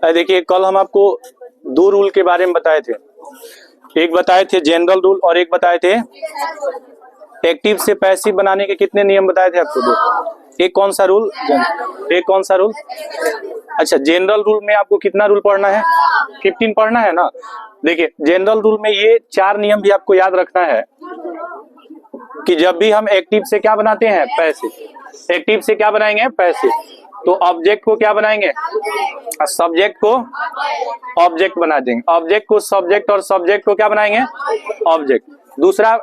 देखिए कल हम आपको दो रूल के बारे में बताए थे। एक बताए थे जनरल रूल और एक बताए थे एक्टिव से पैसिव बनाने के कितने नियम बताए थे आपको? दो। एक कौन सा रूल? एक कौन सा रूल? अच्छा, जनरल रूल में आपको कितना रूल पढ़ना है? 15 पढ़ना है ना। देखिए जनरल रूल में ये 4 नियम भी आपको याद रखना है कि जब भी हम एक्टिव से क्या बनाते हैं? पैसिव। एक्टिव से क्या बनाएंगे? पैसिव। तो ऑब्जेक्ट को क्या बनाएंगे? सब्जेक्ट को ऑब्जेक्ट बना देंगे। ऑब्जेक्ट को सब्जेक्ट और सब्जेक्ट को क्या बनाएंगे? ऑब्जेक्ट। दूसरा,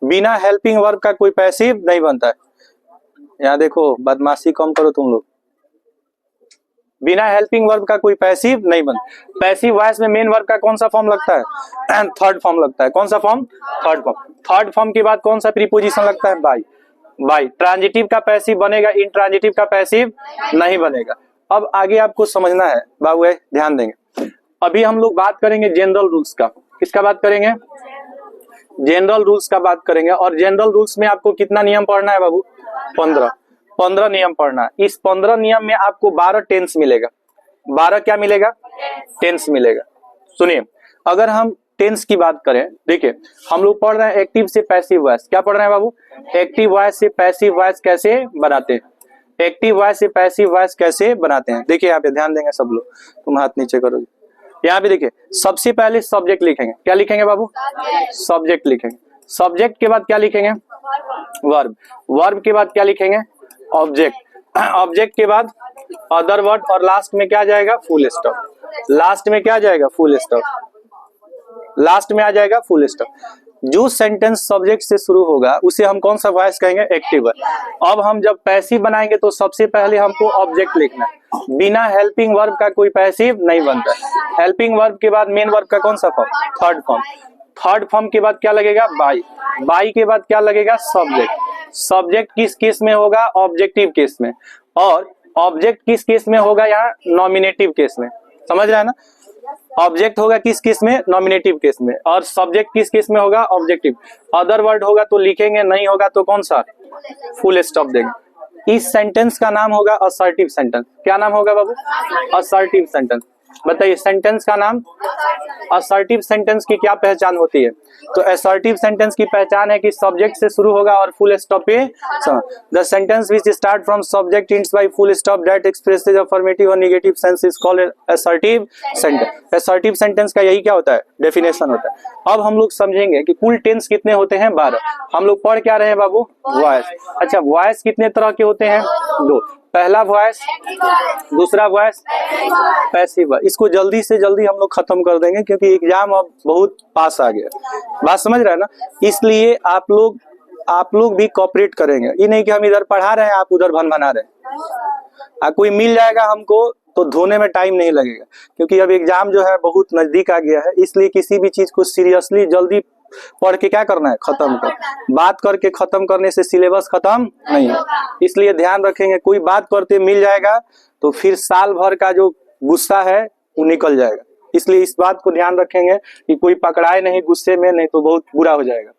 बिना हेल्पिंग वर्ब का कोई पैसिव नहीं बनता है। यहाँ देखो, बदमाशी कम करो तुम लोग। बिना हेल्पिंग वर्ब का कोई पैसिव नहीं बनता। पैसिव वॉइस में मेन वर्ब का कौन सा फॉर्म लगता है? थर्ड फॉर्म लगता है। कौन सा form? Third form. Third form के बाद कौन सा प्रीपोजिशन लगता है? बाई। बाई। ट्रांजिटिव का पैसिव बनेगा, इंट्रांजिटिव का पैसिव नहीं बनेगा। अब आगे आपको समझना है बाबू, ध्यान देंगे। अभी हम लोग बात करेंगे जनरल रूल्स का। किसका बात करेंगे? जनरल रूल्स का बात करेंगे। और जनरल रूल्स में आपको कितना नियम पढ़ना है बाबू? 15 नियम पढ़ना है। इस 15 नियम में आपको 12 टेंस मिलेगा। 12 क्या मिलेगा? टेंस मिलेगा। सुनिए, अगर हम टेंस की बात करें, देखिए हम लोग पढ़ रहे हैं एक्टिव से पैसिव वॉइस। क्या पढ़ रहे हैं बाबू? एक्टिव वॉइस से पैसिव वॉइस कैसे बनाते हैं। एक्टिव वॉइस से पैसिव वॉइस कैसे बनाते हैं। देखिए यहाँ पे ध्यान देंगे सब लोग। तुम हाथ नीचे करो। यहाँ पे देखिए, सबसे पहले सब्जेक्ट लिखेंगे। क्या लिखेंगे बाबू? सब्जेक्ट लिखेंगे। सब्जेक्ट के बाद क्या लिखेंगे? वर्ब। वर्ब के बाद क्या लिखेंगे? ऑब्जेक्ट। ऑब्जेक्ट के बाद अदर वर्ड और लास्ट में क्या आ जाएगा? Full stop. लास्ट में क्या आ जाएगा? Full stop. लास्ट में आ जाएगा फुल स्टॉप। जो सेंटेंस सब्जेक्ट से शुरू होगा उसे हम कौन सा वॉइस कहेंगे? एक्टिव। अब हम जब पैसिव बनाएंगे तो सबसे पहले हमको ऑब्जेक्ट लिखना है। बिना हेल्पिंग वर्ब का कोई पैसिव नहीं बनता। हेल्पिंग वर्ब के बाद मेन वर्ब का कौन सा form? Third form. Third form के बाद क्या लगेगा? बाई। बाई के बाद क्या लगेगा? सब्जेक्ट। सब्जेक्ट किस केस में होगा? ऑब्जेक्टिव केस में। और ऑब्जेक्ट किस केस में होगा? यहाँ नॉमिनेटिव केस में। समझ रहे हैं ना? ऑब्जेक्ट होगा किस केस में? नॉमिनेटिव केस में। और सब्जेक्ट किस केस में होगा? ऑब्जेक्टिव। अदर वर्ड होगा तो लिखेंगे, नहीं होगा तो कौन सा? फुल स्टॉप देंगे। इस सेंटेंस का नाम होगा असर्टिव सेंटेंस। क्या नाम होगा बाबू? Assertive sentence. बताइए, सेंटेंस का नाम? असर्टिव सेंटेंस की क्या पहचान होती है? तो असर्टिव सेंटेंस की पहचान है कि सब्जेक्ट से शुरू होगा और फुल स्टॉप पे। The sentence which start from subject ends by full stop that expresses affirmative और negative sense is called assertive sentence. Assertive sentence का यही क्या होता है? डेफिनेशन होता है। अब हम लोग समझेंगे कि कुल टेंस कितने होते हैं? 12। हम लोग पढ़ क्या रहे हैं बाबू? वॉइस। अच्छा, वॉइस कितने तरह के होते हैं? 2। पहला वॉइस, दूसरा वॉइस पैसिव। इसको जल्दी से जल्दी हम लोग खत्म कर देंगे क्योंकि एग्जाम अब बहुत पास आ गया। बात समझ रहे हैं ना? इसलिए आप लोग भी कोऑपरेट करेंगे। ये नहीं कि हम इधर पढ़ा रहे हैं आप उधर भन-भना रहे हैं। कोई मिल जाएगा हमको तो धोने में टाइम नहीं लगेगा क्योंकि अब एग्जाम जो है बहुत नजदीक आ गया है। इसलिए किसी भी चीज को सीरियसली जल्दी पढ़ के क्या करना है? खत्म कर। बात करके खत्म करने से सिलेबस खत्म नहीं है। इसलिए ध्यान रखेंगे, कोई बात करते मिल जाएगा तो फिर साल भर का जो गुस्सा है वो निकल जाएगा। इसलिए इस बात को ध्यान रखेंगे कि कोई पकड़ाए नहीं गुस्से में, नहीं तो बहुत बुरा हो जाएगा।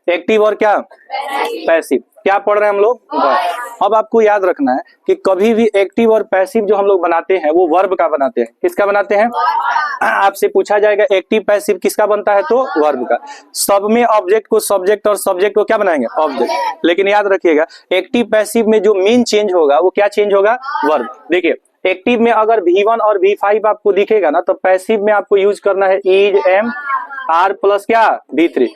एक्टिव और क्या? पैसिव। क्या पढ़ रहे हैं हम लोग? अब आपको याद रखना है कि कभी भी एक्टिव और पैसिव जो हम लोग बनाते हैं वो वर्ब का बनाते हैं। किसका बनाते हैं? आपसे पूछा जाएगा एक्टिव पैसिव किसका बनता है? तो वर्ब का। सब में ऑब्जेक्ट को सब्जेक्ट और सब्जेक्ट को क्या बनाएंगे? ऑब्जेक्ट। लेकिन याद रखिएगा, एक्टिव पैसिव में जो मेन चेंज होगा वो क्या चेंज होगा? वर्ब। देखिए, एक्टिव में अगर V1 और V5 आपको दिखेगा ना तो पैसिव में आपको यूज करना है इज, एम, आर प्लस क्या? V3।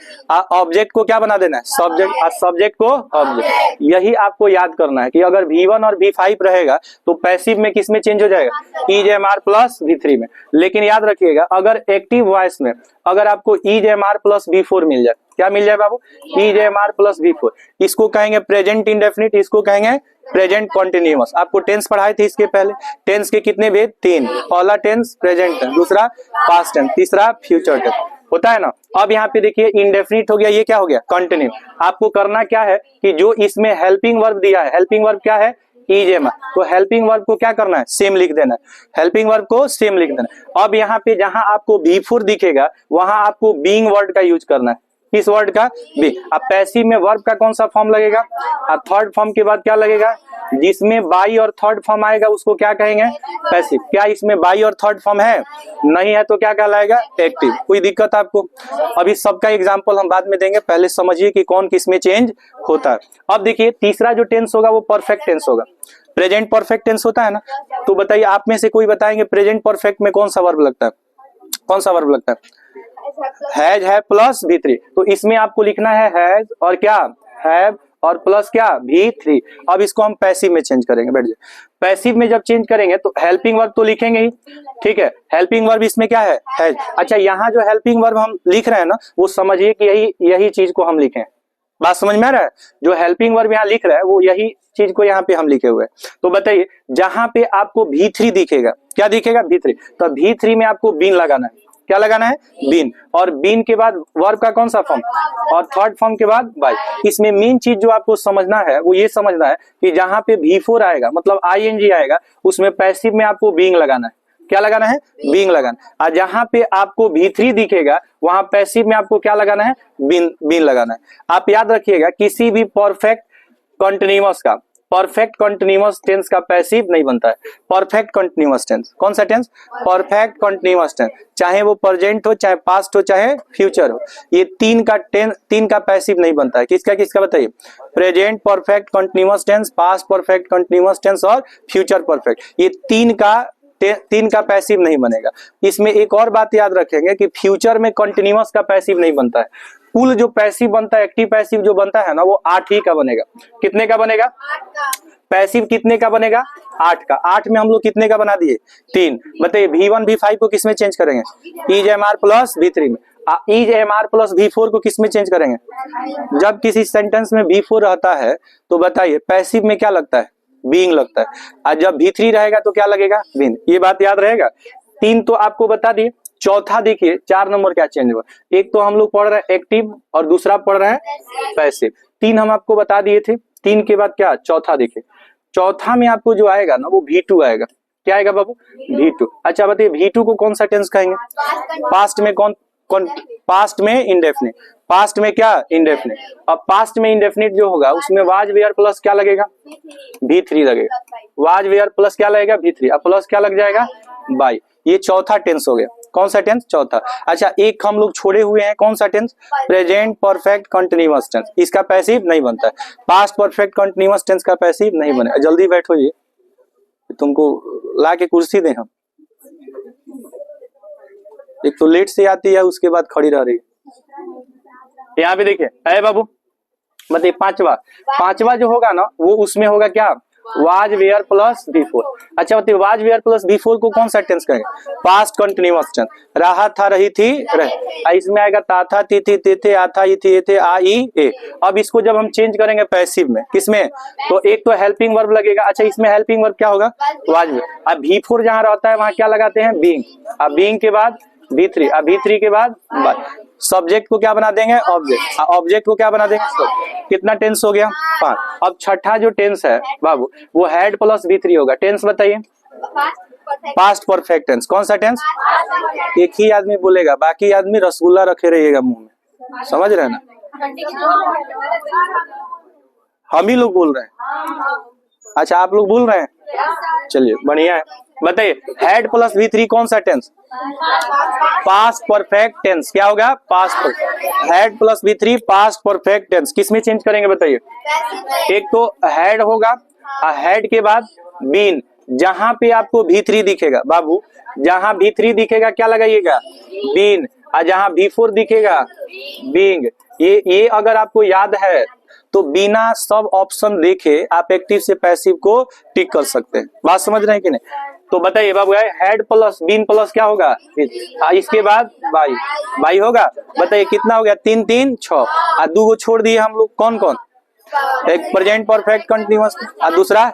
ऑब्जेक्ट को क्या बना देना है? सब्जेक्ट। और सब्जेक्ट को ऑब्जेक्ट। यही आपको याद करना है कि अगर V1 और V5 रहेगा तो पैसिव में किस में चेंज हो जाएगा? Is, am, are plus V3 में। लेकिन याद रखिएगा, अगर एक्टिव वॉइस में अगर आपको is, am, are plus V4 मिल जाए, क्या मिल जाए बाबू? Is, am, are plus V4। इसको कहेंगे प्रेजेंट इंडेफिनिट, इसको कहेंगे प्रेजेंट कॉन्टिन्यूअस। आपको टेंस पढ़ाए थे इसके पहले। टेंस के कितने भेद? 3। पहला टेंस प्रेजेंट टेंस, दूसरा पास्ट टेंस, तीसरा फ्यूचर टेंस। होता है ना? अब यहाँ पे देखिए इंडेफिनिट हो गया, ये क्या हो गया? कंटिन्यू। आपको करना क्या है कि जो इसमें हेल्पिंग वर्ब दिया है, हेल्पिंग वर्ब क्या है? इज, एम, तो हेल्पिंग वर्ब को क्या करना है? सेम लिख देना है। हेल्पिंग वर्ब को सेम लिख देना है। अब यहाँ पे जहां आपको V4 दिखेगा वहां आपको बीइंग वर्ड का यूज करना है। किस वर्ड का? बी। अब पैसिव में वर्ब का कौन सा फॉर्म लगेगा? और थर्ड फॉर्म के बाद क्या लगेगा? जिसमें बाई और थर्ड फॉर्म आएगा उसको क्या कहेंगे? पैसिव। क्या इसमें बाई और थर्ड फॉर्म है? नहीं है तो क्या कहलाएगा? एक्टिव। कोई दिक्कत आपको? अब इस सबका एग्जांपल हम बाद में देंगे, पहले समझिए कि कौन किसमें चेंज होता है। अब देखिए तीसरा जो टेंस होगा वो परफेक्ट टेंस होगा। प्रेजेंट परफेक्ट टेंस होता है ना, तो बताइए आप में से कोई बताएंगे प्रेजेंट परफेक्ट में कौन सा वर्ब लगता है? कौन सा वर्ब लगता है? हैज है प्लस V3। तो इसमें आपको लिखना है हैज और क्या? हैव और प्लस क्या? V3। अब इसको हम पैसिव में चेंज करेंगे, बैठ जाइए। पैसिव में जब चेंज करेंगे तो हेल्पिंग वर्ब तो लिखेंगे ही, ठीक है। हेल्पिंग वर्ब इसमें क्या है? हैज। अच्छा यहाँ जो हेल्पिंग वर्ब हम लिख रहे हैं ना, वो समझिए कि यही चीज को हम लिखें। बात समझ में आ रहा है? जो हेल्पिंग वर्ब यहाँ लिख रहा है वो यही चीज को यहाँ पे हम लिखे हुए हैं। तो बताइए जहां पे आपको V3 दिखेगा, क्या दिखेगा? V3। तो V3 में आपको बीन लगाना है। क्या लगाना है? बीन। और बीन के बाद वर्ब का कौन सा फॉर्म? और थर्ड फॉर्म के बाद बाय। इसमें मेन चीज जो आपको समझना है वो ये समझना है कि जहां पे V4 आएगा मतलब ING आएगा, उसमें पैसिव में आपको बीइंग लगाना है। क्या लगाना है? बीइंग लगाना। और जहां पे आपको V3 दिखेगा वहां पैसिव में आपको क्या लगाना है? बीन लगाना है। आप याद रखिएगा किसी भी परफेक्ट कंटीन्यूअस का, परफेक्ट कंटीन्यूअस टेंस का पैसिव नहीं बनता है। परफेक्ट कंटीन्यूअस टेंस, कौन सा टेंस? परफेक्ट कंटीन्यूअस टेंस, चाहे वो प्रेजेंट हो, चाहे पास्ट हो, चाहे फ्यूचर हो, ये तीन का पैसिव नहीं बनता है। किसका किसका बताइए? Present perfect continuous tense, past perfect continuous tense और फ्यूचर परफेक्ट, ये तीन का पैसिव नहीं बनेगा। इसमें एक और बात याद रखेंगे कि फ्यूचर में कंटीन्यूअस का पैसिव नहीं बनता है। कुल जो पैसिव बनता है, एक्टिव पैसिव जो बनता है ना, वो 8 ही का बनेगा। कितने का बनेगा? पैसिव कितने का बनेगा? 8 का। 8 में हम लोग कितने का बना दिए? 3। बताइए V1 V5 को किसमें चेंज करेंगे? इज MR प्लस V3 में। इज MR प्लस V4 को किसमें चेंज करेंगे? जब किसी सेंटेंस में V4 रहता है तो बताइए पैसिव में क्या लगता है? बीइंग लगता है। और जब V3 रहेगा तो क्या लगेगा? बीन। ये बात याद रहेगा। 3 तो आपको बता दिए। चौथा देखिए 4 नंबर क्या चेंज हुआ। एक तो हम लोग पढ़ रहे हैं एक्टिव और दूसरा पढ़ रहे हैं पैसिव। 3 हम आपको बता दिए थे। 3 के बाद क्या? चौथा देखिए। चौथा में आपको जो आएगा ना वो V2 आएगा। क्या आएगा बाबू? V2। अच्छा बताइए V2 को कौन सा टेंस कहेंगे? पास्ट में कौन? पास्ट में इंडेफिनिट। पास्ट में क्या? इंडेफिनिट। अब पास्ट में इंडेफिनिट जो होगा उसमें वाज वेयर प्लस क्या लगेगा? V3 लगेगा। वाज वेयर प्लस क्या लगेगा? V3। अब प्लस क्या लग जाएगा? बाय। ये चौथा टेंस हो गया। कौन सा टेंस? चौथा। अच्छा एक हम लोग छोड़े हुए हैं, कौन सा tense? Present perfect continuous tense. इसका पैसिव नहीं बनता है। पास्ट परफेक्ट कंटीन्यूअस टेंस का पैसिव नहीं बनेगा। जल्दी बैठो, ये तुमको ला के कुर्सी दें हम। एक तो लेट से आती है उसके बाद खड़ी रह रही है। यहाँ पे देखिए अरे बाबू बताइए पांचवा जो होगा ना वो उसमें होगा क्या? Was were plus V4। अच्छा बताइए वाज वेयर प्लस V4 को कौन सा टेंस कहेंगे? Past continuous tense. रहा था, रही थी, रहे। इसमें आएगा ता था, ती थी, ते थे, आ था, ई थी, ए थे, आ ई ए। अब इसको जब हम चेंज करेंगे पैसिव में, किसमें? तो एक तो हेल्पिंग वर्ब लगेगा। अच्छा इसमें हेल्पिंग वर्ब क्या होगा? Was were. अब V4 जहां रहता है वहां क्या लगाते हैं? बीइंग। अब बीइंग के बाद V3। अब V3 के बाद सब्जेक्ट को क्या बना देंगे? ऑब्जेक्ट। ऑब्जेक्ट को क्या बना देंगे? सब्जेक्ट। कितना टेंस हो गया? 5। अब छठा जो टेंस है बाबू वो हैड प्लस V3 होगा। टेंस बताइए। Past perfect tense. कौन सा टेंस? एक ही आदमी बोलेगा, बाकी आदमी रसगुल्ला रखे रहिएगा मुंह में। समझ रहे हैं ना? हम ही लोग बोल रहे हैं। अच्छा आप लोग बोल रहे हैं, चलिए बढ़िया है। बताइए हैड प्लस V3 कौन सा टेंस? Past perfect tense. क्या होगा? Past. Had plus V3 past perfect tense. किसमें चेंज करेंगे बताइए? एक तो हैड होगा, हैड के बाद बीन। जहां पे आपको V3 दिखेगा बाबू, जहां V3 दिखेगा क्या लगाइएगा? बीन। और जहां V4 दिखेगा बीइंग। ये अगर आपको याद है तो बिना सब ऑप्शन देखे आप एक्टिव से पैसिव को टिक कर सकते हैं। बात समझ रहे हैं कि नहीं? तो बताइए बाबू हेड प्लस बीन प्लस क्या होगा? इसके बाद बाई होगा। बताइए कितना हो गया? 3 3 6। और 2 को छोड़ दिए हम लोग। कौन कौन? एक प्रेजेंट परफेक्ट कंटीन्यूअस और दूसरा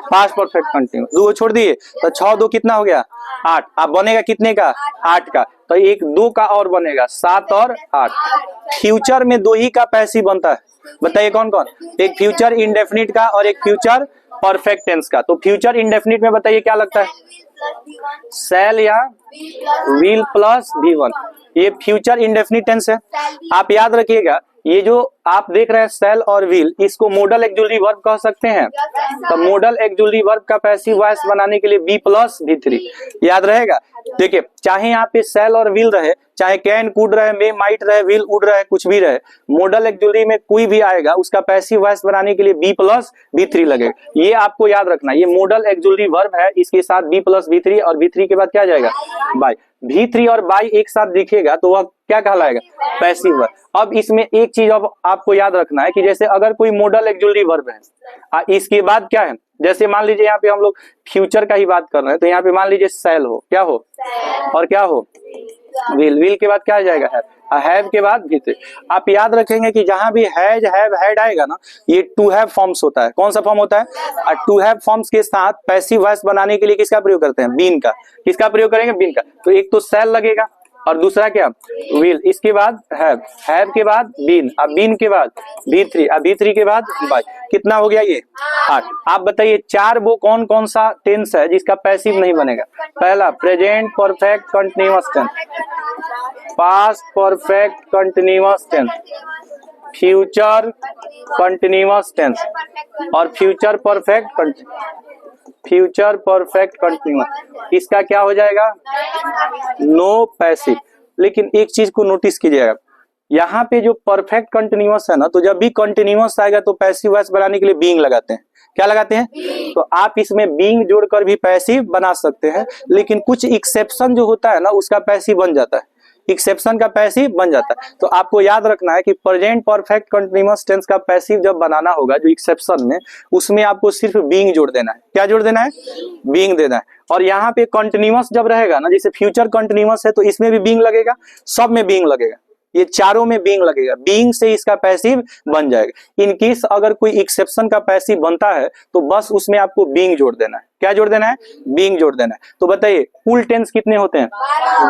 पास्ट परफेक्ट कंटीन्यूअस। 2 को छोड़ दिए तो 6 2 कितना हो गया? 8। अब बनेगा कितने का? 8 का। तो एक 2 का और बनेगा 7 और 8। फ्यूचर में 2 ही का पैसिव बनता है। बताइए कौन कौन? एक फ्यूचर इंडेफिनिट का और एक फ्यूचर परफेक्ट टेंस का। तो फ्यूचर इंडेफिनिट में बताइए क्या लगता है, शैल या विल प्लस V1, ये फ्यूचर इंडेफिनिट टेंस है। आप याद रखिएगा ये जो आप देख रहे हैं शैल और विल, इसको मॉडल एक्जुलरी वर्ब कह सकते हैं। तो मॉडल एक्जुलरी वर्ब का पैसिव वॉइस बनाने के लिए बी प्लस V3 याद रहेगा। देखिए चाहे यहाँ पे शैल और विल रहे, चाहे कैन कुड रहे, मे माइट रहे, विल वुड रहे, कुछ भी रहे, मॉडल एक्जुलरी में कोई भी आएगा उसका पैसिव वॉइस बनाने के लिए बी प्लस V3 लगेगा। ये आपको याद रखना, ये मॉडल एक्जुलरी वर्ब है, इसके साथ बी प्लस V3 और V3 के बाद क्या आ जाएगा बाय। V3 और बाय एक साथ दिखेगा तो वह क्या कहलाएगा, पैसिव वर्ब। अब इसमें एक चीज अब आपको याद रखना है कि जैसे अगर कोई मॉडल एक्जुलरी वर्ब है, इसके बाद क्या है, जैसे मान लीजिए यहाँ पे हम लोग फ्यूचर का ही बात कर रहे हैं, तो यहाँ पे मान लीजिए शैल हो, क्या हो और क्या हो विल, विल के बाद क्या आ जाएगा हैव के बाद V3। आप याद रखेंगे कि जहां भी हैज हैव हैड आएगा ना, ये टू हैव फॉर्म्स होता है। कौन सा फॉर्म होता है, टू हैव फॉर्म्स के साथ पैसिव वॉइस बनाने के लिए किसका प्रयोग करते हैं, बीन का। किसका प्रयोग करेंगे, बीन का। तो एक तो शैल लगेगा और दूसरा क्या विल, इसके बाद हैव के बाद बीन, अब बीन के बाद V3, अब V3 के बाद बाय। कितना हो गया ये 8। आप बताइए चार वो कौन कौन सा टेंस है जिसका पैसिव नहीं बनेगा। पहला present perfect continuous tense, past perfect continuous tense, future continuous tense और फ्यूचर परफेक्ट कंटिन्यूअस। इसका क्या हो जाएगा, नो पैसिव। लेकिन एक चीज को नोटिस कीजिएगा, यहाँ पे जो परफेक्ट कंटिन्यूअस है ना, तो जब भी कंटिन्यूअस आएगा तो पैसिव वॉइस बनाने के लिए बीइंग लगाते हैं। क्या लगाते हैं, तो आप इसमें बीइंग जोड़कर भी पैसिव बना सकते हैं, लेकिन कुछ एक्सेप्शन जो होता है ना उसका पैसिव बन जाता है, एक्सेप्शन का पैसिव बन जाता है। तो आपको याद रखना है कि प्रेजेंट परफेक्ट कंटिन्यूअस टेंस का पैसिव जब बनाना होगा जो एक्सेप्शन में, उसमें आपको सिर्फ बीइंग जोड़ देना है। क्या जोड़ देना है, बीइंग देना है। और यहाँ पे कंटिन्यूअस जब रहेगा ना, जैसे फ्यूचर कंटिन्यूअस है तो इसमें भी बीइंग लगेगा, सब में बीइंग लगेगा, ये चारों में बीइंग लगेगा, बीइंग से इसका पैसिव बन जाएगा। इन केस अगर कोई एक्सेप्शन का पैसिव बनता है तो बस उसमें आपको बीइंग जोड़ देना है। क्या जोड़ देना है, बीइंग जोड़ देना है। तो बताइए कुल टेंस कितने होते हैं,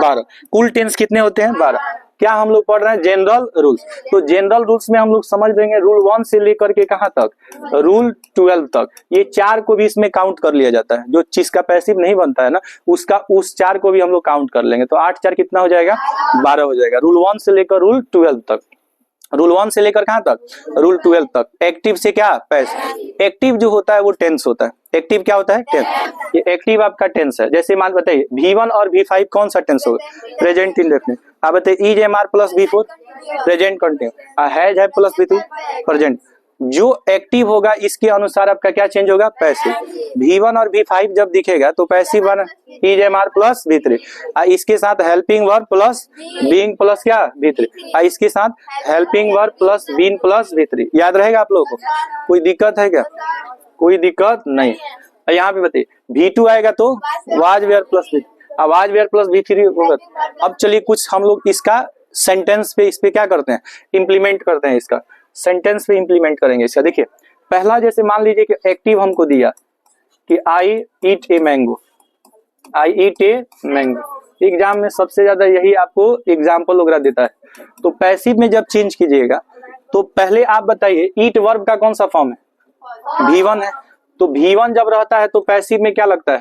12। कुल टेंस कितने होते हैं, 12। क्या हम लोग पढ़ रहे हैं, जनरल रूल्स। तो जनरल रूल्स में हम लोग समझ देंगे रूल 1 से लेकर के कहां तक, रूल 12 तक। ये 4 को भी इसमें काउंट कर लिया जाता है, जो चीज का पैसिव नहीं बनता है ना उसका, उस 4 को भी हम लोग काउंट कर लेंगे। तो 8 4 कितना हो जाएगा, 12 हो जाएगा। रूल 1 से लेकर रूल 12 तक, रूल 1 से लेकर कहां तक, रूल 12 तक। एक्टिव से क्या, पैसिव। एक्टिव जो होता है वो टेंस होता है। एक्टिव क्या होता है, टेंस। ये एक्टिव आपका टेंस है। जैसे मान बताइए V1 और V5 कौन सा टेंस होगा, प्रेजेंट इंडेफिनिट। आप बताइए is am are plus V4 present continue, has have plus V3 present. जो एक्टिव होगा इसके अनुसार आपका क्या चेंज होगा, पैसिव। V1 और V5 जब दिखेगा तो पैसिव बना is am are plus V3, इसके साथ helping verb plus being plus क्या V3, इसके साथ helping verb plus being plus V3। याद रहेगा आप लोगों को, कोई दिक्कत है क्या, कोई दिक्कत नहीं। यहाँ पे बताइए V2 आएगा तो was were plus V3, was were plus V3 होगा। अब चलिए कुछ हम लोग इसका सेंटेंस पे, इस पे क्या करते हैं, इंप्लीमेंट करते हैं, इसका सेंटेंस पे इंप्लीमेंट करेंगे इसका। देखिए पहला जैसे मान लीजिए कि एक्टिव हमको दिया कि I eat a mango, I eat a mango. Exam में सबसे ज्यादा यही आपको एग्जाम्पल वगैरह देता है। तो पैसिव में जब चेंज कीजिएगा तो पहले आप बताइए ईट वर्ब का कौन सा फॉर्म है, V1 है। तो V1 जब रहता है तो पैसिव में क्या लगता है,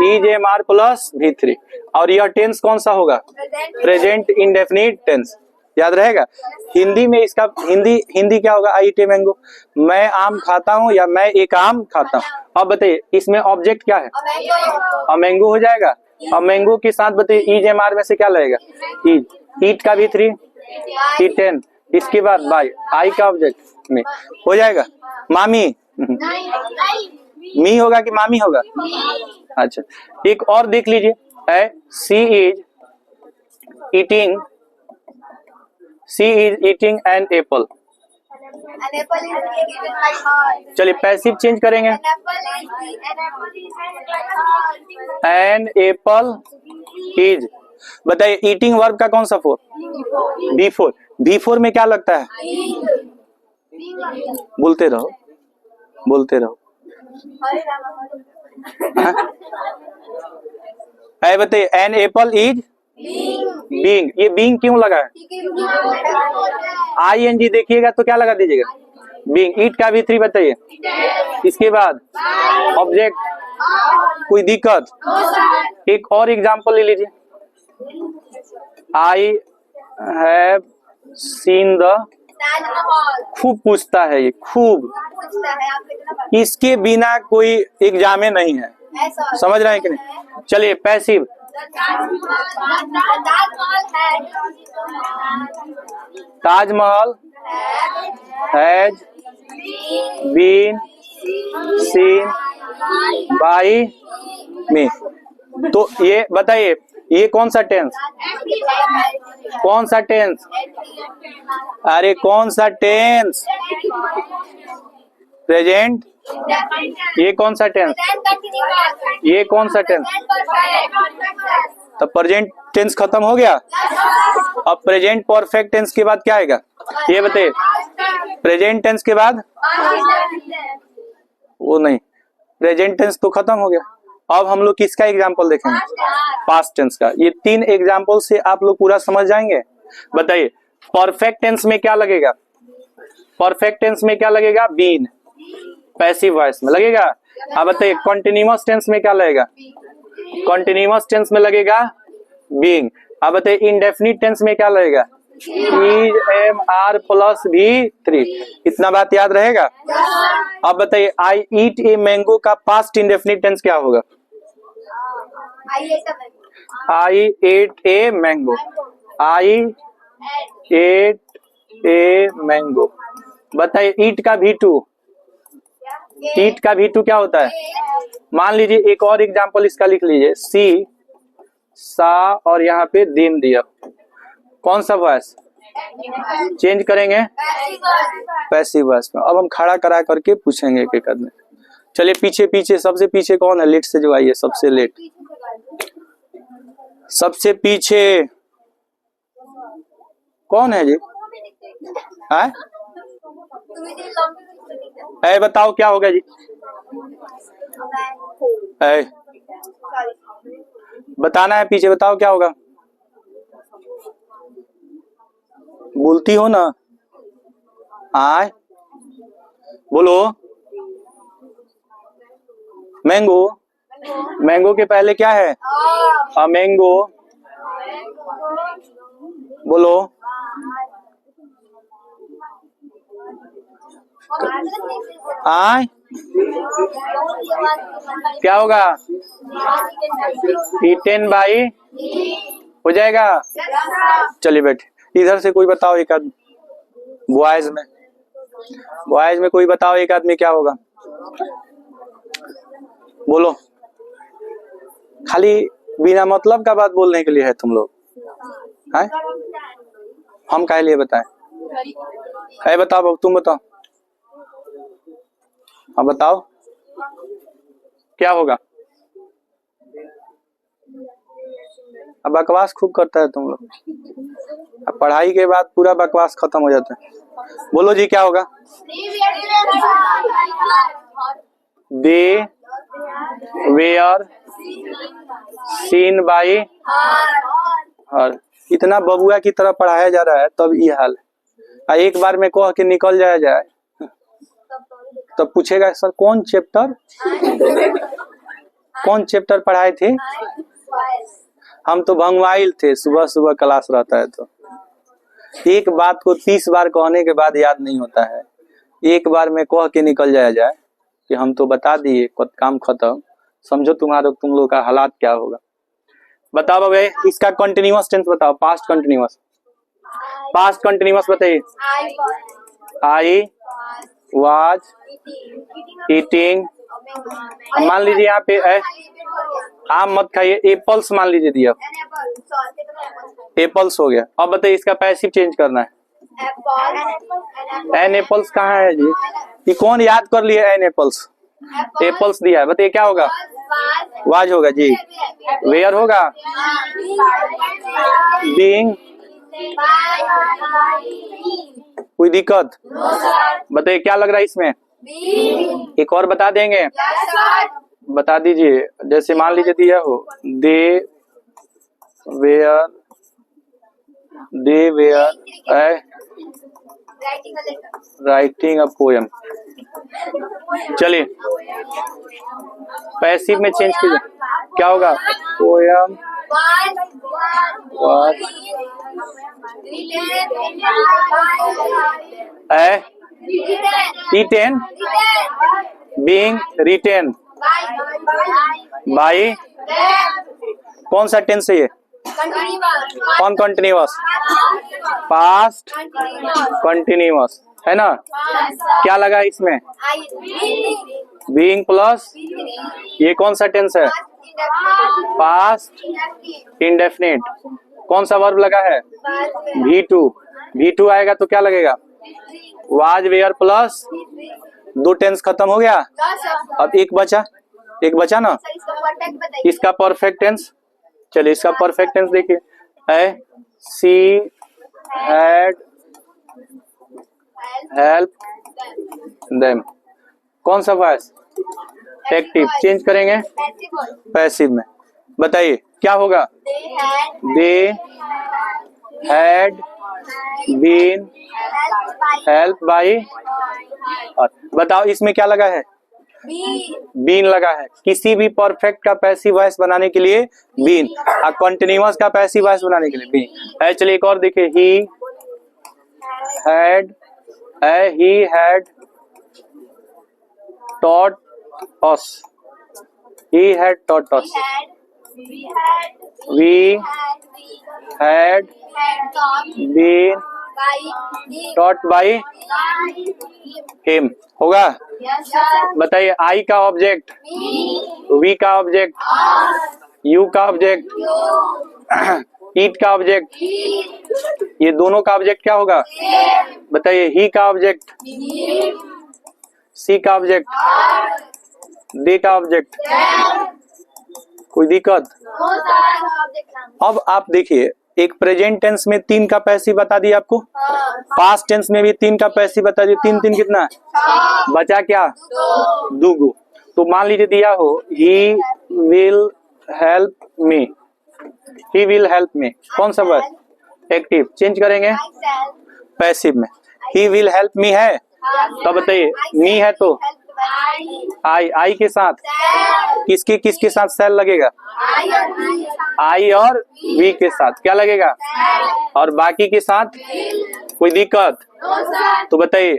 is am are plus V3। और यह टेंस कौन सा होगा, प्रेजेंट इंडेफिनिट टेंस। याद रहेगा। हिंदी में इसका हिंदी क्या होगा, आई ईट ए मैंगो, मैं आम खाता हूँ या मैं एक आम खाता हूँ। अब बताइए इसमें ऑब्जेक्ट क्या है, मैंगो हो जाएगा। और मैंगो के साथ बताइए इज एम आर में से क्या लगेगा, इज, ईट का V3, ईटेन, इसके बाद बाय, आई का ऑब्जेक्ट में हो जाएगा मामी, मी होगा कि मामी होगा। अच्छा एक और देख लीजिए, she is eating an apple. चलिए पैसिव चेंज करेंगे, एन एप्पल इज। बताइए ईटिंग वर्ब का कौन सा V4, V4 में क्या लगता है, बोलते रहो बोलते रहो। बताइए एन एप्पल इज बीइंग। ये बीइंग क्यों लगा है, ING देखिएगा तो क्या लगा दीजिएगा, बीइंग। ईट का भी 3 बताइए। इसके बाद ऑब्जेक्ट, कोई दिक्कत? एक और एग्जांपल ले लीजिए। आई हैव सीन द, खूब पूछता है ये, खूब, इसके बिना कोई एग्जामे नहीं है, समझ रहे हैं कि नहीं? चलिए passive, Taj Mahal has been seen by me. तो ये बताइए, ये कौन सा टेंस? कौन सा टेंस? अरे कौन सा टेंस? प्रेजेंट। ये कौन सा टेंस? ये कौन सा टेंस? तो प्रेजेंट टेंस खत्म हो गया। अब प्रेजेंट परफेक्ट टेंस के बाद क्या आएगा ये बताइए? प्रेजेंट टेंस के बाद वो नहीं, प्रेजेंट टेंस तो खत्म हो गया। अब हम लोग किसका एग्जाम्पल देखेंगे? पास्ट टेंस का। ये 3 एग्जाम्पल से आप लोग पूरा समझ जाएंगे। बताइए परफेक्ट टेंस में क्या लगेगा? परफेक्ट टेंस में क्या लगेगा? बीन, पैसिव वॉइस में लगेगा। अब बताइए कॉन्टिन्यूअस टेंस में क्या लगेगा? कॉन्टिन्यूअस टेंस में लगेगा बीइंग। अब बताइए इंडेफिनिट टेंस में क्या लगेगा? इज, एम, आर प्लस भी 3। इतना बात याद रहेगा? अब बताइए आई ईट ए मैंगो का पास्ट इंडेफिनिट टेंस क्या होगा? I ate a mango. I ate a mango. बताइए ईट का V2, ईट का V2 क्या होता है? मान लीजिए एक और एग्जांपल इसका लिख लीजिए, सी, सा और यहाँ पे दिन दिया, कौन सा वॉइस चेंज करेंगे? पैसिव वॉइस में। अब हम खड़ा करा करके पूछेंगे एक एक आदमी। चलिए पीछे पीछे, सबसे पीछे कौन है? लेट से जो आई है, सबसे लेट, सबसे पीछे कौन है जी? है? ऐ बताओ क्या होगा जी? ऐ बताना है, पीछे बताओ क्या होगा? बोलती हो ना? आय बोलो। मैंगो, मैंगो के पहले क्या है? A mango. बोलो। आय क्या होगा? ईटेन बाई हो जाएगा। चलिए बैठे। इधर से कोई बताओ एक आदमी, बॉयज में, बॉयज में कोई बताओ एक आदमी क्या होगा? बोलो। खाली बिना मतलब का बात बोलने के लिए है तुम लोग, है? हम काहे लिए बताएं? है बताओ, अब तुम बताओ। अब बताओ क्या होगा? अब बकवास खूब करता है तुम लोग। अब पढ़ाई के बाद पूरा बकवास खत्म हो जाता है। बोलो जी क्या होगा? दे वेयर सीन बाई हर। इतना बबुआ की तरह पढ़ाया जा रहा है तब ये हाल है। एक बार में कह के निकल जाया जाए तब पूछेगा सर कौन चैप्टर, कौन चैप्टर पढ़ाए थे? हम तो भंगवाइल थे, सुबह सुबह क्लास रहता है तो एक बात को 30 बार कहने के बाद याद नहीं होता है। एक बार में कह के निकल जाया जाए कि हम तो बता दिए, काम खत्म। समझो तुम लोग का हालात क्या होगा। बताओ बाबा इसका कंटिन्यूअस टेंस बताओ, पास्ट कंटिन्यूअस। पास्ट कंटिन्यूअस बताइए। I was eating. मान लीजिए यहाँ पे आम मत खाइए, एप्पल्स मान लीजिए दिया, एप्पल्स हो गया। अब बताइए इसका पैसिव चेंज करना है। एन एप्पल्स कहाँ है जी? ये कौन याद कर लिए? एन एप्पल्स, एप्पल्स दिया है। बताइए क्या होगा? वाज होगा जी। वेयर होगा? बीइंग। कोई दिक्कत? बताइए क्या लग रहा है इसमें? एक और बता देंगे? बता दीजिए। जैसे मान लीजिए दिया हो they were, they were writing a poem. चलिए पैसिव में चेंज कीजिए, क्या होगा? Poem eaten being written by, कौन सा टेंस है ये? कौन कंटिन्यूअस? पास्ट कंटिन्यूअस है ना? क्या लगा इसमें? बीइंग प्लस, ये कौन सा टेंस है? Past indefinite. कौन सा वर्ब लगा है? V2। V2 आएगा तो क्या लगेगा? वाज वेयर प्लस, दो टेंस खत्म हो गया, अब एक बचा ना, इसका परफेक्ट टेंस। चलिए इसका परफेक्ट टेंस देखिए, सी हैड हेल्प देम। कौन सा वॉइस? एक्टिव। चेंज करेंगे पैसिव में। बताइए क्या होगा? They had been help by. और बताओ इसमें क्या लगा है? बीन लगा है। किसी भी परफेक्ट का पैसिव वॉइस बनाने के लिए बीन, और कंटिन्यूअस का पैसिव वॉइस बनाने के लिए बीन। चलिए एक और देखिए, he had taught us, he had taught us, we had been taught by him। होगा? बताइए आई का ऑब्जेक्ट, वी का ऑब्जेक्ट, यू का ऑब्जेक्ट, ईट का ऑब्जेक्ट, ये दोनों का ऑब्जेक्ट क्या होगा? बताइए ही का ऑब्जेक्ट, सी का ऑब्जेक्ट, दे का ऑब्जेक्ट। कोई दिक्कत? अब आप देखिए, एक प्रेजेंट टेंस में 3 का पैसिव बता दिया आपको, पास्ट टेंस में भी 3 का पैसिव बता दिया। 3 3 कितना? बचा क्या? 2 तो मान लीजिए दिया हो he will help me, he will help me, कौन सा वर्ड? एक्टिव। चेंज करेंगे पैसिव में, ही विल हेल्प मी है, तो बताइए मी है तो आई के साथ किसके साथ सेल लगेगा? आई और वी के साथ क्या लगेगा? और बाकी के साथ कोई दिक्कत? तो बताइए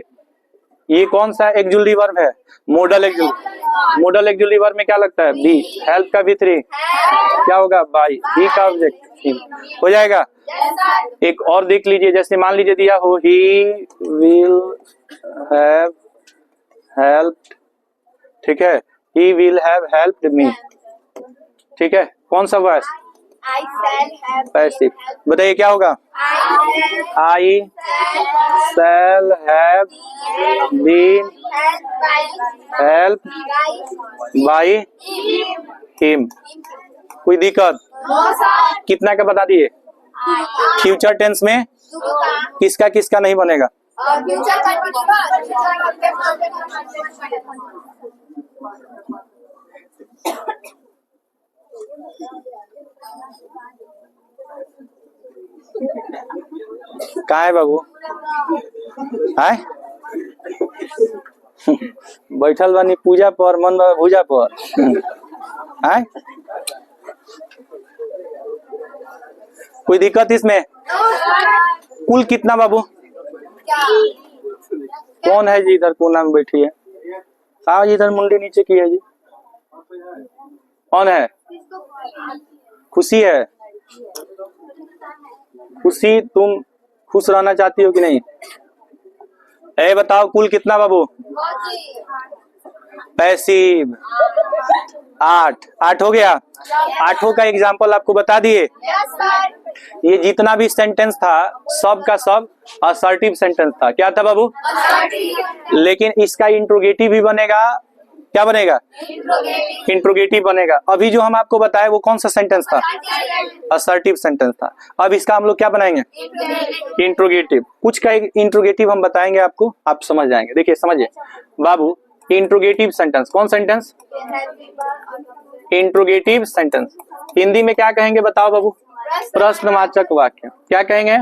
ये कौन सा एक्जुलरी वर्ब है? मॉडल एक्जुलरी वर्ब में क्या लगता है? बी। हेल्प का V3 क्या होगा? बाई। ही का ऑब्जेक्ट हो जाएगा। एक और देख लीजिए, जैसे मान लीजिए दिया हो ही विल हैव हेल्प्ड, ठीक है, he will have helped me, ठीक है, कौन सा वर्ड? पैसिव। बताइए क्या होगा? I shall have been help by him. कोई दिक्कत? कितना का बता दिए? फ्यूचर टेंस में किसका नहीं बनेगा? कहाँ है बाबू? आए बैठल बानी पूजा पर, मन बा भूजा पर। आए कोई दिक्कत इसमें? कुल कितना बाबू? कौन है जी इधर कोना में बैठी है? हाँ जी इधर मुंडी नीचे की है जी। कौन है? खुशी है। खुशी तुम खुश रहना चाहती हो कि नहीं? बताओ कुल कितना बाबू? पैसिव 8 हो गया। 8 का एग्जाम्पल आपको बता दिए। ये जितना भी सेंटेंस था सब का सब असर्टिव सेंटेंस था। क्या था बाबू? लेकिन इसका इंट्रोगेटिव भी बनेगा। क्या बनेगा? इंट्रोगेटिव बनेगा। अभी जो हम आपको बताए वो कौन सा सेंटेंस था? असर्टिव सेंटेंस था। अब इसका हम लोग क्या बनाएंगे? इंट्रोगेटिव। कुछ का इंट्रोगेटिव हम बताएंगे आपको, आप समझ जाएंगे। देखिए समझिए बाबू, इंट्रोगेटिव सेंटेंस कौन सेंटेंस? इंट्रोगेटिव सेंटेंस हिंदी में क्या कहेंगे बताओ बाबू? प्रश्नवाचक वाक्य। क्या कहेंगे?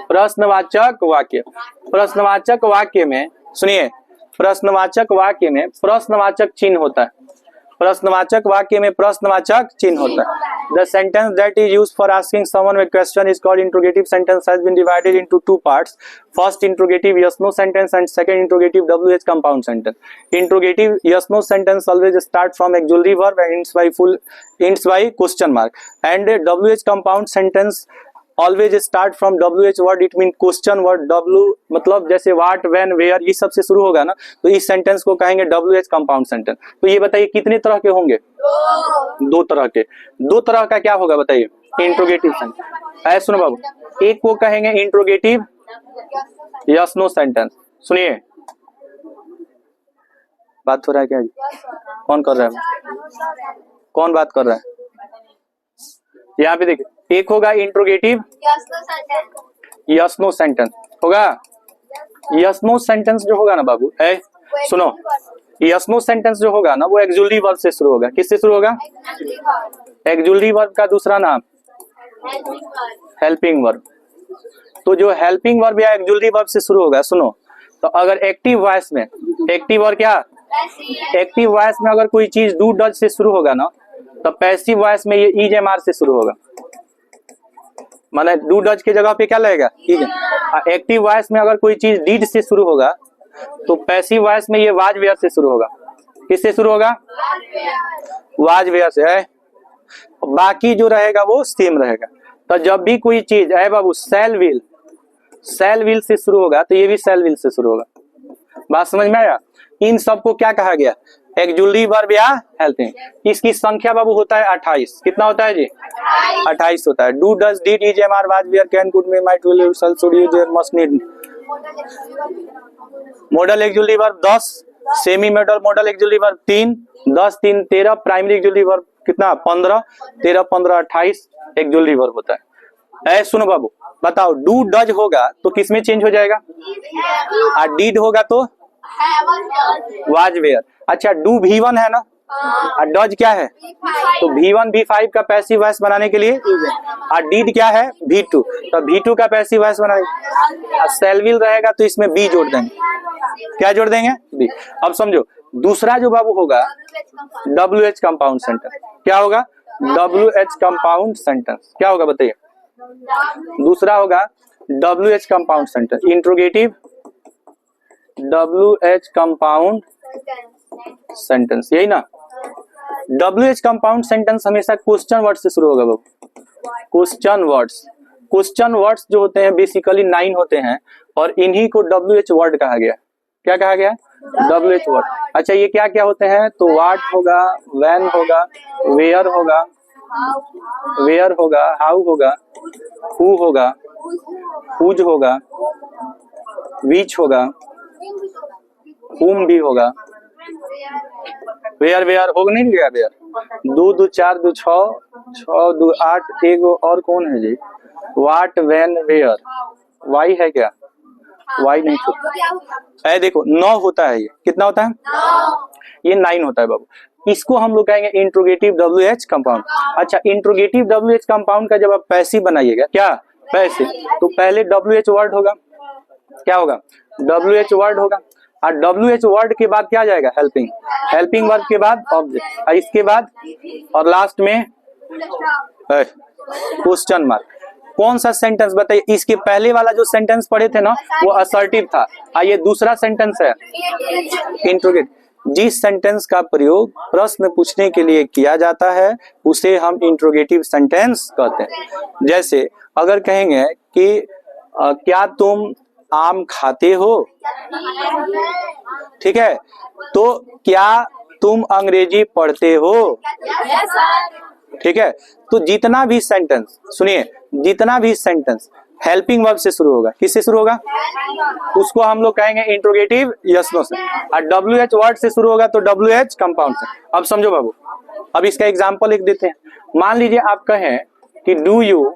प्रश्नवाचक वाक्य। प्रश्नवाचक वाक्य में सुनिए, प्रश्नवाचक वाक्य में प्रश्नवाचक चिन्ह होता है। प्रश्नवाचक वाक्य में प्रश्नवाचक चिन्ह होता है। The sentence that is used for asking someone a question is called interrogative sentence, has been divided into two parts. First interrogative yes no sentence and second interrogative WH compound sentence. Interrogative yes no sentence always start from auxiliary verb and ends by question mark. And WH compound sentence always start from WH word, it mean question word. W मतलब जैसे what, when, where, ये सब से शुरू होगा ना, तो इस सेंटेंस को कहेंगे WH कंपाउंड सेंटेंस। तो ये बताइए कितने तरह के होंगे? दो तरह के। दो तरह का क्या होगा बताइए? Interrogative sentence. ऐसे सुनो बाबू, एक को कहेंगे इंट्रोगेटिव यस नो सेंटेंस। सुनिए, बात हो रहा है क्या जी? कौन कर रहा है? कौन बात कर रहा है? यहाँ पे देखिए, एक होगा इंट्रोगेटिव यस नो सेंटेंस होगा। यस नो सेंटेंस जो होगा ना बाबू, सुनो, यस नो सेंटेंस जो होगा ना वो एक्सक्लूसिव वर्ब से शुरू होगा। किससे शुरू होगा? एक्सक्लूसिव वर्ब का दूसरा नाम हेल्पिंग वर्ब। तो जो हेल्पिंग वर्ब या एक्सक्लूसिव वर्ब से शुरू होगा, सुनो, तो अगर एक्टिव वॉइस में, एक्टिव और क्या, एक्टिव वॉइस में अगर कोई चीज डू डज से शुरू होगा ना, तो पैसिव वॉइस में ये इज एम आर से शुरू होगा। मतलब डू डज के जगह पे क्या लगेगा? इज। एक्टिव वॉइस में अगर कोई चीज डीड से शुरू होगा, तो पैसिव वॉइस में ये वाज वेयर से शुरू होगा। किससे शुरू होगा? वाज वेयर से है। बाकी जो रहेगा वो सेम रहेगा। तो जब भी कोई चीज है बाबू सेल विल से शुरू होगा, तो ये भी सेल विल से शुरू होगा। बात समझ में आया? इन सबको क्या कहा गया? एक्सक्लूसिव वर्ब या हेल्पिंग। इसकी संख्या बाबू होता है 28। कितना होता है जी? 28 होता है। Do does did is am are was were can could may might will shall should use dare must need. Modal exclusive verb 10, semi modal exclusive verb 3, 10 3 13, primary exclusive verb कितना? 15, 13 15 28 एक्सक्लूसिव वर्ब होता है। सुनो बाबू, बताओ, do does होगा तो किसमें change हो जाएगा? और डिड होगा तो वाज वेयर। अच्छा, डू V1 है ना, और डज क्या है? तो V1 V5 का पैसिव वॉइस बनाने के लिए, और डिड क्या है? V2, तो V2 का पैसिव वॉइस बनाने, सेल विल रहेगा तो इसमें बी जोड़ देंगे। क्या जोड़ देंगे? बी। अब समझो, दूसरा जो बाबू होगा WH कंपाउंड सेंटेंस। क्या होगा? WH कंपाउंड सेंटेंस क्या होगा बताइए? दूसरा होगा WH compound sentence, interrogative WH compound sentence, यही ना। WH कंपाउंड सेंटेंस हमेशा क्वेश्चन वर्ड से शुरू होगा बाबू। क्वेश्चन वर्ड्स जो होते हैं बेसिकली 9 होते हैं, और इन्हीं को WH वर्ड कहा गया। क्या कहा गया? WH word. अच्छा, ये क्या क्या होते हैं? तो व्हाट होगा, व्हेन होगा, वेयर होगा, हाउ होगा, हु होगा, हुज होगा, विच होगा, हुम भी होगा, वेयर होगा नहीं गया वेयर। 2 2 4 2 6 6 2 8, एगो और कौन है जी? What, when, where. वाई है क्या? वाई नहीं छूटा है। देखो 9 होता है। ये कितना होता है? ये 9 होता है बाबू। इसको हम लोग कहेंगे इंट्रोगेटिव WH कंपाउंड। अच्छा, इंट्रोगेटिव WH कंपाउंड का जब आप पैसिव बनाइएगा, क्या पैसिव, तो पहले WH वर्ड होगा। क्या होगा? WH वर्ड होगा, और WH वर्ड के बाद क्या जाएगा? हेल्पिंग वर्ब के बाद ऑब्जेक्ट, और इसके बाद और लास्ट में क्वेश्चन मार्क। कौन सा सेंटेंस बताइए? इसके पहले वाला जो सेंटेंस पढ़े थे ना, वो असर्टिव था, और ये दूसरा सेंटेंस है इंट्रोगेटिव। जिस सेंटेंस का प्रयोग प्रश्न पूछने के लिए किया जाता है उसे हम इंट्रोगेटिव सेंटेंस कहते हैं। जैसे अगर कहेंगे कि क्या तुम आम खाते हो, ठीक है, तो क्या तुम अंग्रेजी पढ़ते हो, ठीक है। तो जितना भी सेंटेंस, सुनिए, जितना भी सेंटेंस हेल्पिंग वर्ब से शुरू होगा, किससे शुरू होगा? उसको हम लोग कहेंगे इंट्रोगेटिव यस नो से, और WH वर्ड से शुरू होगा तो WH कंपाउंड से। अब समझो बाबू, अब इसका एग्जांपल लिख देते हैं। मान लीजिए आप कहें कि do you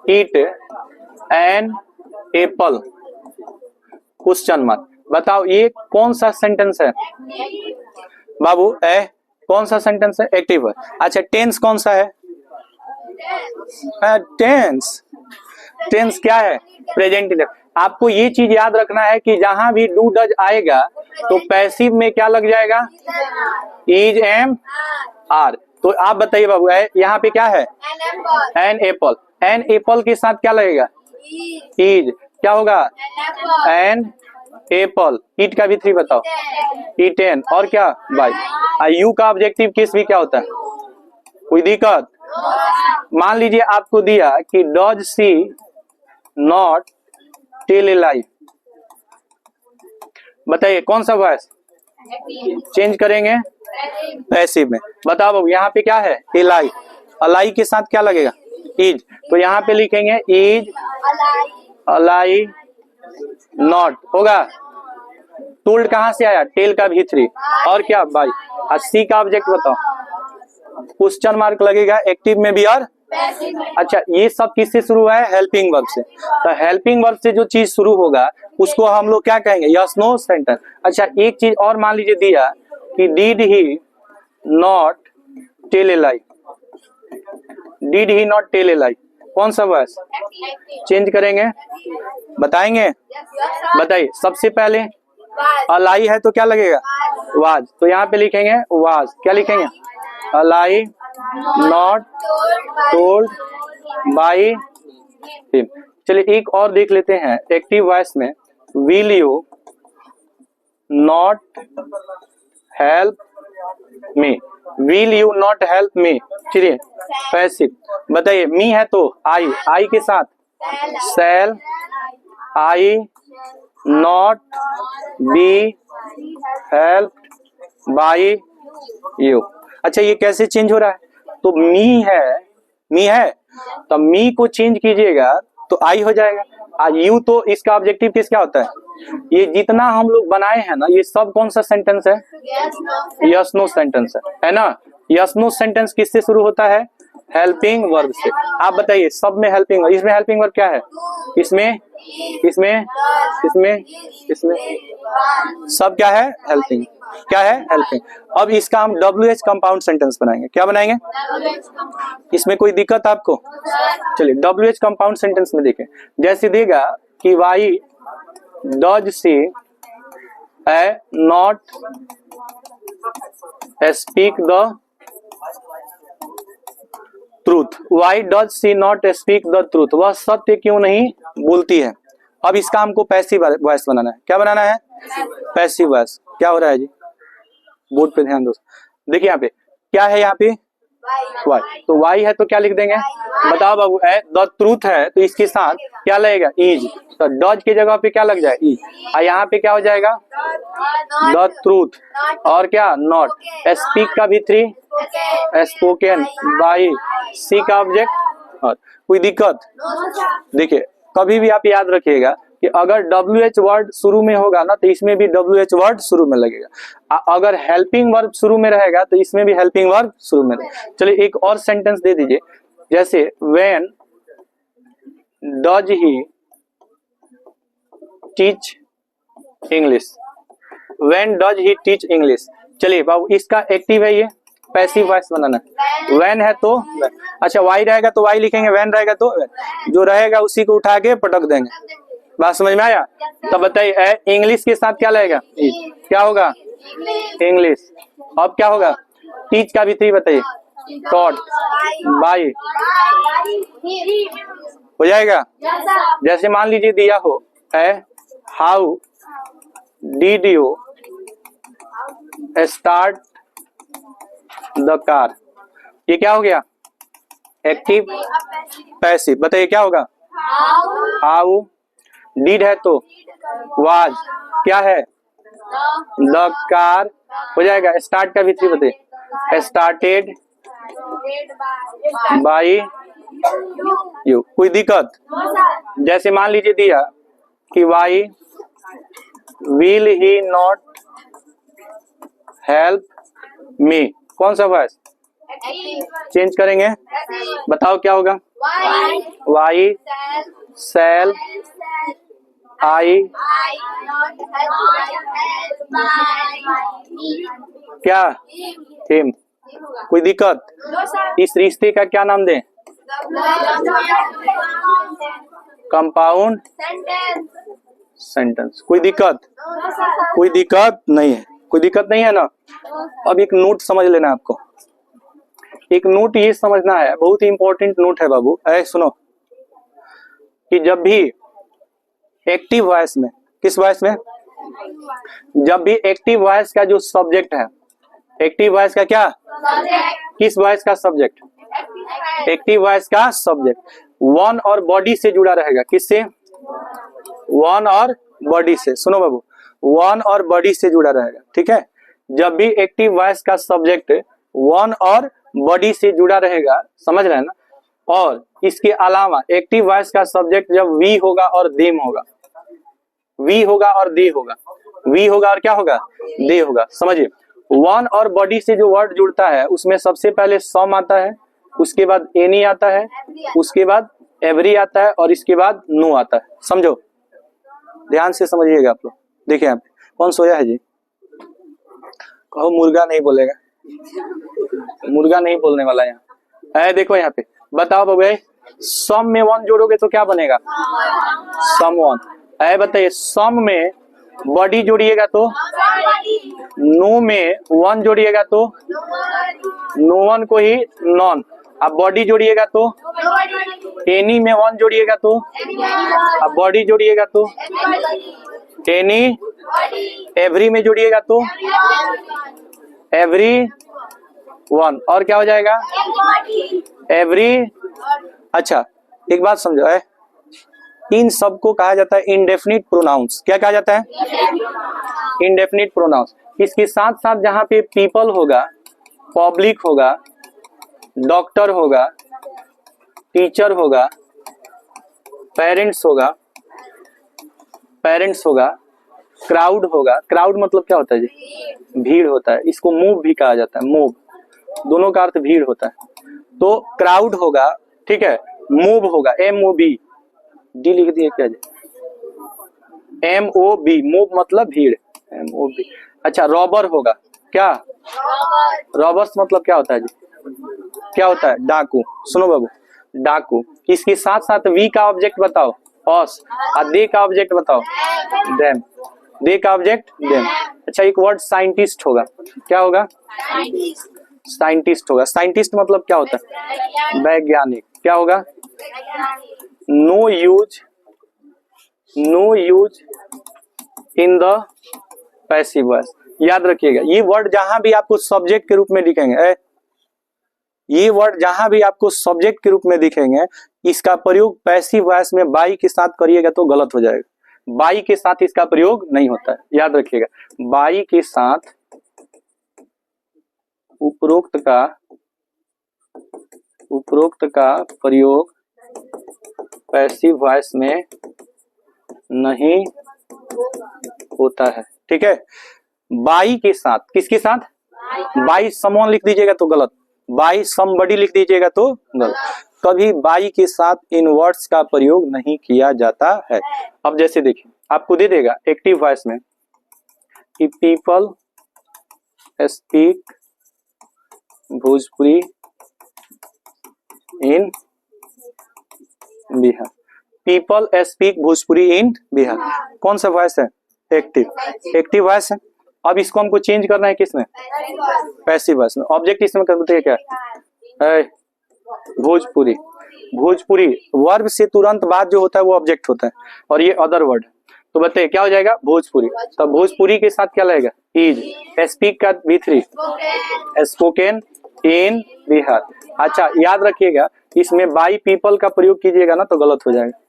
eat an apple, question mark. बताओ ये कौन सा सेंटेंस है बाबू? कौन सा सेंटेंस है? एक्टिव है। अच्छा, टेंस कौन सा है? टेंस। टेंस क्या है? Present indefinite. आपको ये चीज याद रखना है कि जहां भी डू डज आएगा तो पैसिव में क्या लग जाएगा? Is, am, are. तो आप बताइए बाबू, यहाँ पे क्या है? An apple. एन एप्पल के साथ क्या लगेगा? इज। क्या होगा? An apple. ईट का भी 3 बताओ। ईटेन। और क्या? बाय। यू का ऑब्जेक्टिव केस भी क्या होता है? कोई दिक्कत? मान लीजिए आपको दिया कि does she not tell a lie, बताइए कौन सा वॉइस चेंज करेंगे? पैसिव में। बताओ बाबू, यहाँ पे क्या है? ए लाई। अलाई के साथ क्या लगेगा? इज। तो यहाँ पे लिखेंगे इज अलाई नॉट। होगा? टोल्ड कहां से आया? टेल का भी 3। और क्या? बाई। सी का ऑब्जेक्ट बताओ। क्वेश्चन मार्क लगेगा एक्टिव में भी और। अच्छा, ये सब किससे शुरू हुआ है? हेल्पिंग वर्ब से। तो हेल्पिंग वर्ब से जो चीज शुरू होगा उसको हम लोग क्या कहेंगे? Yes no sentence. अच्छा, एक चीज और मान लीजिए दिया कि did he not tell a lie. Did he not tell a lie, कौन सा वर्ड चेंज करेंगे? बताएंगे? बताइए। सबसे पहले अलाई है तो क्या लगेगा? वाज। तो यहाँ पे लिखेंगे वाज। क्या लिखेंगे? Ally not told by him. चलिए एक और देख लेते हैं एक्टिव वॉइस में। Will you not help me. Will you not help me. चलिए पैसिव। बताइए, मी है तो आई। आई के साथ shall. I not be help by you. अच्छा, ये कैसे चेंज हो रहा है? तो मी है तो मी को चेंज कीजिएगा तो आई हो जाएगा। यू तो इसका ऑब्जेक्टिव केस क्या होता है? ये जितना हम लोग बनाए हैं ना, ये सब कौन सा सेंटेंस है? यस नो सेंटेंस है ना? यस नो सेंटेंस किससे शुरू होता है? हेल्पिंग वर्ब से। आप बताइए, सब में हेल्पिंग वर्ब। इसमें हेल्पिंग वर्ब क्या है? इसमें सब क्या है? हेल्पिंग। क्या है? हेल्पिंग। अब इसका हम WH कंपाउंड सेंटेंस बनाएंगे। क्या बनाएंगे? इसमें कोई दिक्कत आपको? चलिए WH कंपाउंड सेंटेंस में देखें। जैसे देगा कि why does she A not speak the truth. Why does she not speak the truth. वह सत्य क्यों नहीं बोलती है? अब इसका हमको पैसिव वॉइस बनाना है। क्या बनाना है? Passive voice. क्या हो रहा है जी? बोर्ड पे ध्यान दो। देखिए यहाँ पे क्या है? यहाँ पे वाई। तो वाई है तो क्या लिख देंगे? बताओ बाबू, द ट्रूथ है तो इसके साथ क्या लगेगा? इज। तो डज की जगह पे क्या लग जाए? इज। और यहाँ पे क्या हो जाएगा? The truth. और क्या? नॉट। स्पीक का भी 3। Spoken by. सी का ऑब्जेक्ट। और कोई दिक्कत? देखिए, कभी भी आप याद रखिएगा कि अगर WH वर्ड शुरू में होगा ना तो इसमें भी WH वर्ड शुरू में लगेगा। अगर हेल्पिंग वर्ब शुरू में रहेगा तो इसमें भी हेल्पिंग वर्ब शुरू में रहेगा। चलिए एक और सेंटेंस दे दीजिए। जैसे when does he teach English. When does he teach English. चलिए बाबू, इसका एक्टिव है, ये पैसिव वॉइस बनाना। व्हेन है तो अच्छा, वाई रहेगा तो वाई लिखेंगे, व्हेन रहेगा तो जो रहेगा उसी को उठा के पटक देंगे। बात समझ में आया? तब बताइए, इंग्लिश के साथ क्या लगेगा? क्या होगा? इंग्लिश। अब क्या होगा? टीच का भी 3 बताइए। टॉट बाई हो जाएगा। जैसे मान लीजिए दिया हो how did you start the car. ये क्या हो गया? Active passive. बताइए क्या होगा? हाउ। डिड है तो वाज। क्या है? द कार हो जाएगा। स्टार्ट का भी 3 बताइए। Started by you. कोई दिक्कत? जैसे मान लीजिए दिया कि why will he not help me. कौन सा वर्ड चेंज करेंगे? बताओ क्या होगा? वाई सेल आई क्या? हिम। कोई दिक्कत? इस रिश्ते का क्या नाम दें? Compound sentence. कोई दिक्कत? कोई दिक्कत नहीं है, कोई दिक्कत नहीं है ना। अब एक नोट समझ लेना आपको, एक नोट ये समझना है, बहुत ही इंपॉर्टेंट नोट है बाबू। ऐ सुनो कि जब भी एक्टिव वॉइस में, किस वॉइस में, जब भी एक्टिव वॉइस का जो सब्जेक्ट है, एक्टिव वॉइस का क्या, किस वॉइस का सब्जेक्ट, एक्टिव वॉइस का सब्जेक्ट वन और बॉडी से जुड़ा रहेगा। किससे? वन और बॉडी से। सुनो बाबू, वन और बॉडी से जुड़ा रहेगा, ठीक है। जब भी एक्टिव वॉइस का सब्जेक्ट वन और बॉडी से जुड़ा रहेगा, समझ रहे हैं ना। और इसके अलावा एक्टिव वॉइस का सब्जेक्ट जब वी होगा और देम होगा, वी होगा और दे होगा, वी होगा और क्या होगा, दे होगा। समझिए, वन और बॉडी से जो वर्ड जुड़ता है उसमें सबसे पहले सम आता है, उसके बाद एनी आता है, उसके बाद एवरी आता है और इसके बाद नो आता है। समझो, ध्यान से समझिएगा आप लोग। देखिए यहाँ पे कौन सोया है जी? कहो मुर्गा नहीं बोलेगा, मुर्गा नहीं बोलने वाला यहाँ है। देखो यहाँ पे बताओ बाबू, सम में वन जोड़ोगे तो क्या बनेगा? सम वन। है बताइए, सम में बॉडी जोड़िएगा तो, नो में वन जोड़िएगा तो, नो वन को ही नॉन। अब बॉडी जोड़िएगा तो, एनी में वन जोड़िएगा तो, अब बॉडी जोड़िएगा तो, एनी, एवरी में जोड़िएगा तो, एवरी वन, और क्या हो जाएगा? एवरी। अच्छा एक बात समझो है, इन सबको कहा जाता है इंडेफिनिट प्रोनाउंस। क्या कहा जाता है? Indefinite pronouns. इसके साथ साथ जहां पे पीपल होगा, पब्लिक होगा, डॉक्टर होगा, टीचर होगा, पेरेंट्स होगा, पेरेंट्स होगा, क्राउड होगा। क्राउड मतलब क्या होता है जी? भीड़ होता है। इसको मूव भी कहा जाता है, मूव, दोनों का अर्थ भीड़ होता है। तो क्राउड होगा, ठीक है, मूव होगा, MOV, डी लिख दिए क्या जी? MOV, मूव मतलब भीड़, MOV। अच्छा, रॉबर होगा, क्या? रॉबर्स मतलब क्या होता है जी? क्या होता है? डाकू। सुनो बाबू, डाकू। इसके साथ साथ वी का ऑब्जेक्ट बताओ, ऑस, और दे का ऑब्जेक्ट बताओ, देम। दे का ऑब्जेक्ट देम। अच्छा, एक वर्ड साइंटिस्ट होगा, क्या होगा? साइंटिस्ट होगा। साइंटिस्ट मतलब क्या होता है? वैज्ञानिक। क्या होगा? No use, no use in the passive voice. याद रखिएगा, ये वर्ड जहां भी आपको सब्जेक्ट के रूप में दिखेंगे, ये वर्ड जहां भी आपको सब्जेक्ट के रूप में दिखेंगे, इसका प्रयोग पैसिव वॉइस में बाई के साथ करिएगा तो गलत हो जाएगा। बाई के साथ इसका प्रयोग नहीं होता है, याद रखिएगा। बाई के साथ उपरोक्त का प्रयोग पैसिव वॉइस में नहीं होता है, ठीक है। बाई के साथ, किसके साथ? बाई समवन लिख दीजिएगा तो गलत, बाई समबडी लिख दीजिएगा तो गलत। कभी बाई के साथ इन वर्ड्स का प्रयोग नहीं किया जाता है। अब जैसे देखिए, आपको दे देगा एक्टिव वॉइस में कि पीपल स्पीक भोजपुरी इन बिहार। पीपल स्पीक भोजपुरी इन बिहार, कौन सा वॉइस है? एक्टिव, एक्टिव वॉइस है। अब इसको हमको चेंज करना है किसमें? पैसिव वॉइस में। ऑब्जेक्ट इसमें करते हैं क्या है? भोजपुरी। भोजपुरी वर्ब से तुरंत बाद जो होता है वो ऑब्जेक्ट होता है, और ये अदर वर्ड। तो बताइए क्या हो जाएगा? भोजपुरी। तो भोजपुरी के साथ क्या लगेगा? इज। स्पीक का V3, स्पोकन इन बिहार। अच्छा याद रखिएगा, इसमें बाई पीपल का प्रयोग कीजिएगा ना तो गलत हो जाएगा,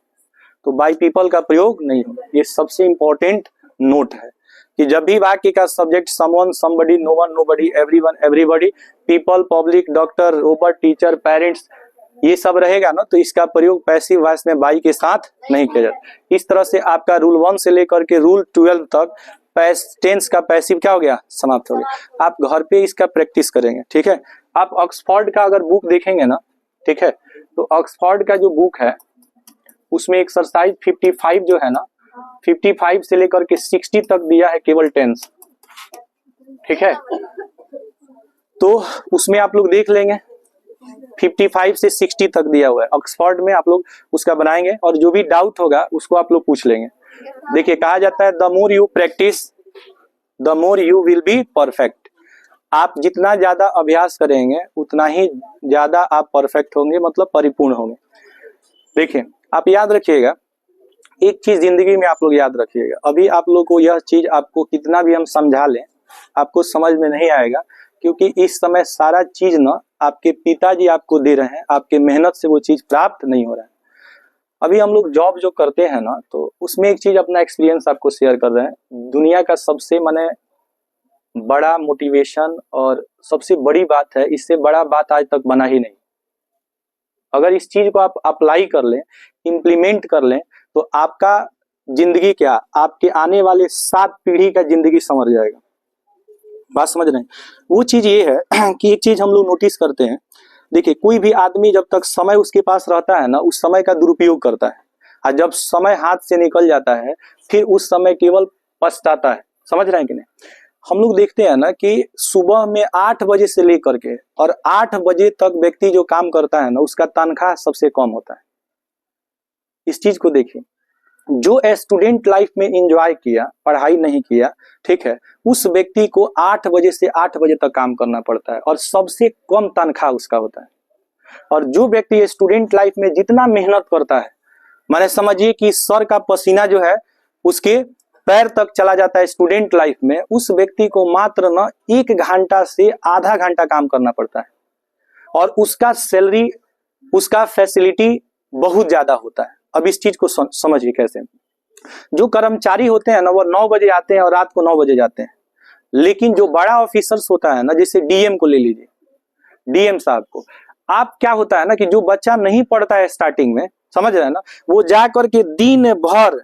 तो बाई पीपल का प्रयोग नहीं होगा। ये सबसे इंपॉर्टेंट नोट है कि जब भी वाक्य का subject someone, somebody, no one, nobody, everyone, everybody, people, public, doctor, robot, teacher, parents, ये सब रहेगा ना तो इसका प्रयोग पैसिव वॉइस में बाई के साथ नहीं किया जाता। इस तरह से आपका रूल 1 से लेकर के रूल 12 तक टेंस का पैसिव क्या हो गया? समाप्त हो गया। आप घर पे इसका प्रैक्टिस करेंगे, ठीक है। आप ऑक्सफोर्ड का अगर बुक देखेंगे ना, ठीक है, तो ऑक्सफोर्ड का जो बुक है उसमें एक्सरसाइज 55 जो है ना, 55 से लेकर के 60 तक दिया है केवल टेंस, ठीक है। तो उसमें आप लोग देख लेंगे 55 से 60 तक दिया हुआ है। ऑक्सफोर्ड में आप लोग उसका बनाएंगे और जो भी डाउट होगा उसको आप लोग पूछ लेंगे। देखिए कहा जाता है the more you practice the more you will be perfect. आप जितना ज्यादा अभ्यास करेंगे उतना ही ज्यादा आप परफेक्ट होंगे, मतलब परिपूर्ण होंगे। देखिए आप याद रखिएगा एक चीज जिंदगी में, आप लोग याद रखिएगा, अभी आप लोग को यह चीज आपको कितना भी हम समझा लें आपको समझ में नहीं आएगा, क्योंकि इस समय सारा चीज ना आपके पिताजी आपको दे रहे हैं, आपके मेहनत से वो चीज प्राप्त नहीं हो रहा है। अभी हम लोग जॉब जो करते हैं ना, तो उसमें एक चीज अपना एक्सपीरियंस आपको शेयर कर रहे हैं। दुनिया का सबसे माने बड़ा मोटिवेशन और सबसे बड़ी बात है, इससे बड़ा बात आज तक बना ही नहीं। अगर इस चीज को आप अप्लाई कर लें, इम्प्लीमेंट कर लें, तो आपका जिंदगी क्या, आपके आने वाले 7 पीढ़ी का जिंदगी संवर जाएगा। बात समझ रहे हैं? वो चीज ये है कि एक चीज हम लोग नोटिस करते हैं। देखिए कोई भी आदमी जब तक समय उसके पास रहता है ना, उस समय का दुरुपयोग करता है, और जब समय हाथ से निकल जाता है फिर उस समय केवल पछताता है। समझ रहे हैं कि नहीं? हम लोग देखते हैं ना कि सुबह में 8 बजे से लेकर के और 8 बजे तक व्यक्ति जो काम करता है ना, उसका तनख्वाह सबसे कम होता है। इस चीज को देखिए, जो स्टूडेंट लाइफ में एंजॉय किया, पढ़ाई नहीं किया, ठीक है, उस व्यक्ति को 8 बजे से 8 बजे तक काम करना पड़ता है और सबसे कम तनख्वाह उसका होता है। और जो व्यक्ति स्टूडेंट लाइफ में जितना मेहनत करता है, माने समझिए कि सर का पसीना जो है उसके पैर तक चला जाता है स्टूडेंट लाइफ में, उस व्यक्ति को मात्र न 1 घंटा से आधा घंटा काम करना पड़ता है और उसका सैलरी, उसका फैसिलिटी बहुत ज्यादा होता है। अब इस चीज को समझिए कैसे। जो कर्मचारी होते हैं ना, वो 9 बजे आते हैं और रात को 9 बजे जाते हैं, लेकिन जो बड़ा ऑफिसर्स होता है ना, जैसे डीएम को ले लीजिए, डीएम साहब को, आप क्या होता है ना कि जो बच्चा नहीं पढ़ता है स्टार्टिंग में, समझ रहे हैं ना, वो जा करके दिन भर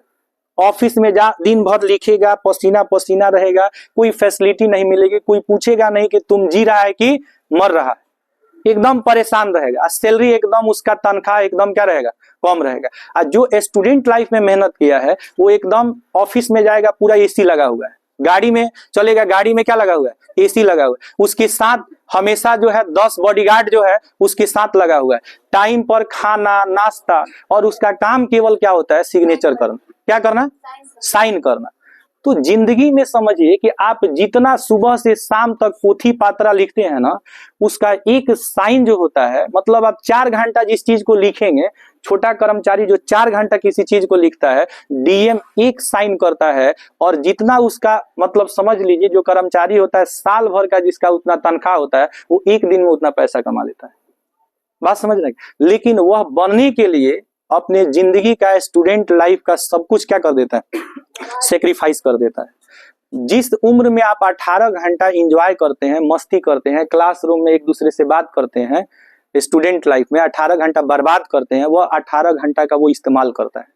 ऑफिस में दिन भर लिखेगा, पसीना पसीना रहेगा, कोई फैसिलिटी नहीं मिलेगी, कोई पूछेगा नहीं कि तुम जी रहा है कि मर रहा है, एकदम परेशान रहेगा। सैलरी एकदम, उसका तनख्वाह एकदम क्या रहेगा, कम रहेगा। और जो स्टूडेंट लाइफ में मेहनत किया है वो एकदम ऑफिस में जाएगा, पूरा एसी लगा हुआ है, गाड़ी में चलेगा, गाड़ी में क्या लगा हुआ है, एसी लगा हुआ है, उसके साथ हमेशा जो है 10 बॉडीगार्ड जो है उसके साथ लगा हुआ है, टाइम पर खाना नाश्ता, और उसका काम केवल क्या होता है, सिग्नेचर करना। क्या करना, साइन करना। तो जिंदगी में समझिए कि आप जितना सुबह से शाम तक पोथी पात्रा लिखते हैं ना, उसका एक साइन जो होता है, मतलब आप 4 घंटा जिस चीज को लिखेंगे, छोटा कर्मचारी जो 4 घंटा किसी चीज को लिखता है, डीएम 1 साइन करता है, और जितना उसका मतलब समझ लीजिए जो कर्मचारी होता है साल भर का जिसका उतना तनख्वाह होता है, वो 1 दिन में उतना पैसा कमा लेता है। बात समझ रहे हैं? लेकिन वह बनने के लिए अपने जिंदगी का, स्टूडेंट लाइफ का सब कुछ क्या कर देता है, सेक्रीफाइस कर देता है। जिस उम्र में आप 18 घंटा एंजॉय करते हैं, मस्ती करते हैं, क्लासरूम में एक दूसरे से बात करते हैं, स्टूडेंट लाइफ में 18 घंटा बर्बाद करते हैं, वह 18 घंटा का वो इस्तेमाल करता है।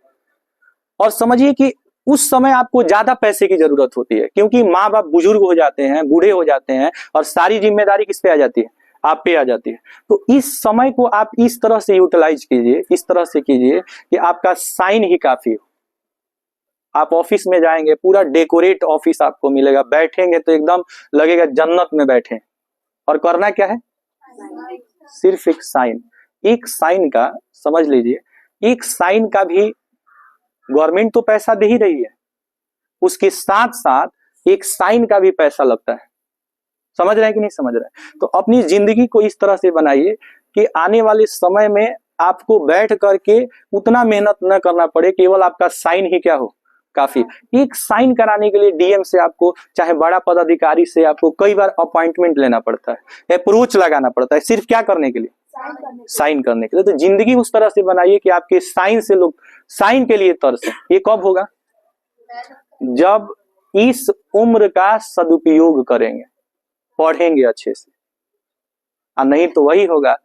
और समझिए कि उस समय आपको ज्यादा पैसे की जरूरत होती है, क्योंकि माँ बाप बुजुर्ग हो जाते हैं, बूढ़े हो जाते हैं, और सारी जिम्मेदारी किस पे आ जाती है, आप पे आ जाती है। तो इस समय को आप इस तरह से यूटिलाइज कीजिए, इस तरह से कीजिए कि आपका साइन ही काफी हो। आप ऑफिस में जाएंगे, पूरा डेकोरेट ऑफिस आपको मिलेगा, बैठेंगे तो एकदम लगेगा जन्नत में बैठे। और करना क्या है, सिर्फ एक साइन। एक साइन का समझ लीजिए, एक साइन का भी गवर्नमेंट तो पैसा दे ही रही है, उसके साथ साथ एक साइन का भी पैसा लगता है। समझ रहे हैं कि नहीं समझ रहे हैं? तो अपनी जिंदगी को इस तरह से बनाइए कि आने वाले समय में आपको बैठ करके उतना मेहनत न करना पड़े, केवल आपका साइन ही क्या हो, काफी। एक साइन कराने के लिए डीएम से आपको, चाहे बड़ा पदाधिकारी से, आपको कई बार अपॉइंटमेंट लेना पड़ता है, अप्रोच लगाना पड़ता है, सिर्फ क्या करने के लिए, साइन करने के लिए। तो जिंदगी उस तरह से बनाइए कि आपके साइन से लोग साइन के लिए तरसे। ये कब होगा, जब इस उम्र का सदुपयोग करेंगे, पढ़ेंगे अच्छे से। और नहीं तो वही होगा,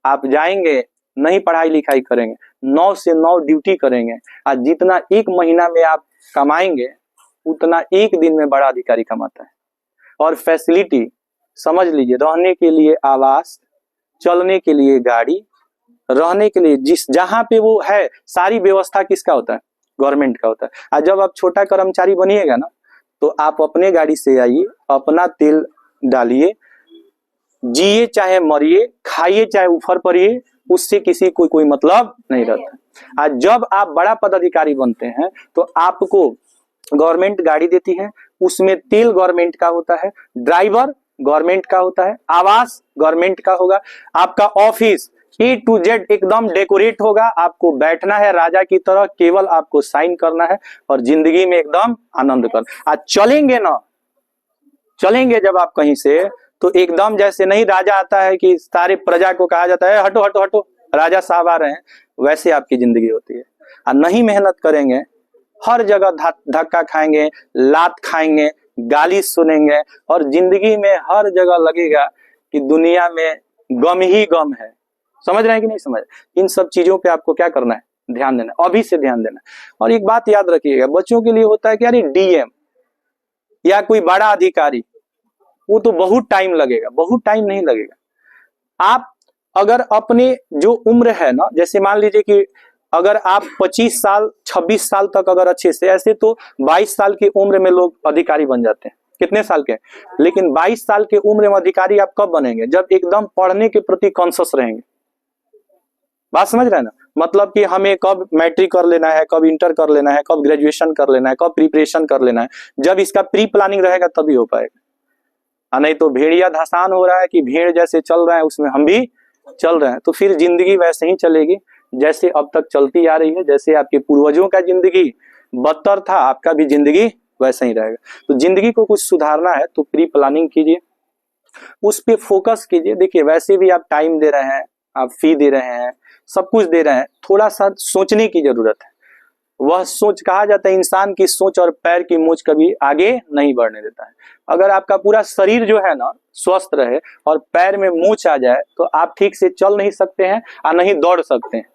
आप जाएंगे, नहीं पढ़ाई लिखाई करेंगे, 9 से 9 ड्यूटी करेंगे, और जितना 1 महीना में आप कमाएंगे उतना 1 दिन में बड़ा अधिकारी कमाता है। और फैसिलिटी समझ लीजिए, रहने के लिए आवास, चलने के लिए गाड़ी, रहने के लिए जहां पे वो है, सारी व्यवस्था किसका होता है, गवर्नमेंट का होता है। और जब आप छोटा कर्मचारी बनिएगा ना, तो आप अपने गाड़ी से आइए, अपना तेल डालिए, जिए चाहे मरिए, खाइए चाहे ऊपर पड़िए, उससे किसी को कोई मतलब नहीं रहता। आज जब आप बड़ा पदाधिकारी बनते हैं तो आपको गवर्नमेंट गाड़ी देती है, उसमें तेल गवर्नमेंट का होता है, ड्राइवर गवर्नमेंट का होता है, आवास गवर्नमेंट का होगा, आपका ऑफिस ए टू जेड एकदम डेकोरेट होगा, आपको बैठना है राजा की तरह, केवल आपको साइन करना है और जिंदगी में एकदम आनंद कर। आज चलेंगे ना, चलेंगे जब आप कहीं से तो एकदम जैसे नहीं राजा आता है कि सारे प्रजा को कहा जाता है हटो हटो हटो राजा साहब आ रहे हैं, वैसे आपकी जिंदगी होती है। और नहीं मेहनत करेंगे, हर जगह धक्का खाएंगे, लात खाएंगे, गाली सुनेंगे और जिंदगी में हर जगह लगेगा कि दुनिया में गम ही गम है। समझ रहे हैं कि नहीं समझ? इन सब चीजों पे आपको क्या करना है, ध्यान देना, अभी से ध्यान देना। और एक बात याद रखिएगा, बच्चों के लिए होता है कि अरे डीएम या कोई बड़ा अधिकारी, वो तो बहुत टाइम लगेगा, बहुत टाइम नहीं लगेगा। आप अगर अपने जो उम्र है ना, जैसे मान लीजिए कि अगर आप 25 साल 26 साल तक अगर अच्छे से, ऐसे तो 22 साल की उम्र में लोग अधिकारी बन जाते हैं, कितने साल के, लेकिन 22 साल के उम्र में अधिकारी आप कब बनेंगे, जब एकदम पढ़ने के प्रति कॉन्शियस रहेंगे। बात समझ रहे हैं ना, मतलब कि हमें कब मैट्रिक कर लेना है, कब इंटर कर लेना है, कब ग्रेजुएशन कर लेना है, कब प्रिपरेशन कर लेना है, जब इसका प्री प्लानिंग रहेगा तभी हो पाएगा। नहीं तो भेड़िया धसान हो रहा है कि भेड़ जैसे चल रहा है उसमें हम भी चल रहे हैं, तो फिर जिंदगी वैसे ही चलेगी जैसे अब तक चलती आ रही है। जैसे आपके पूर्वजों का जिंदगी बदतर था, आपका भी जिंदगी वैसे ही रहेगा। तो जिंदगी को कुछ सुधारना है तो प्री प्लानिंग कीजिए, उस पे फोकस कीजिए। देखिए वैसे भी आप टाइम दे रहे हैं, आप फी दे रहे हैं, सब कुछ दे रहे हैं, थोड़ा सा सोचने की जरूरत है। वह सोच, कहा जाता है इंसान की सोच और पैर की मूंछ कभी आगे नहीं बढ़ने देता है। अगर आपका पूरा शरीर जो है ना स्वस्थ रहे और पैर में मूंछ आ जाए तो आप ठीक से चल नहीं सकते हैं और नहीं दौड़ सकते हैं।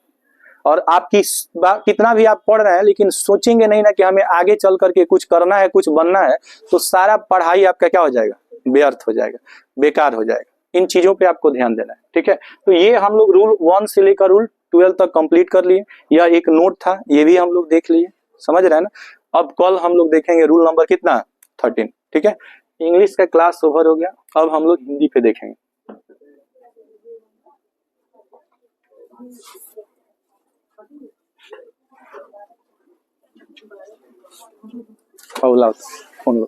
और आपकी कितना भी आप पढ़ रहे हैं लेकिन सोचेंगे नहीं ना कि हमें आगे चल करके कुछ करना है, कुछ बनना है, तो सारा पढ़ाई आपका क्या हो जाएगा, व्यर्थ हो जाएगा, बेकार हो जाएगा। इन चीजों पे आपको ध्यान देना है, ठीक है। तो ये हम लोग रूल 1 से लेकर रूल 12 तक कंप्लीट कर लिए। यह एक नोट था, ये भी हम लोग देख लिए, समझ रहे हैं ना। अब कल हम लोग देखेंगे रूल नंबर कितना, 13, ठीक है। इंग्लिश का क्लास ओवर हो गया, अब हम लोग हिंदी पे देखेंगे। फोन लो।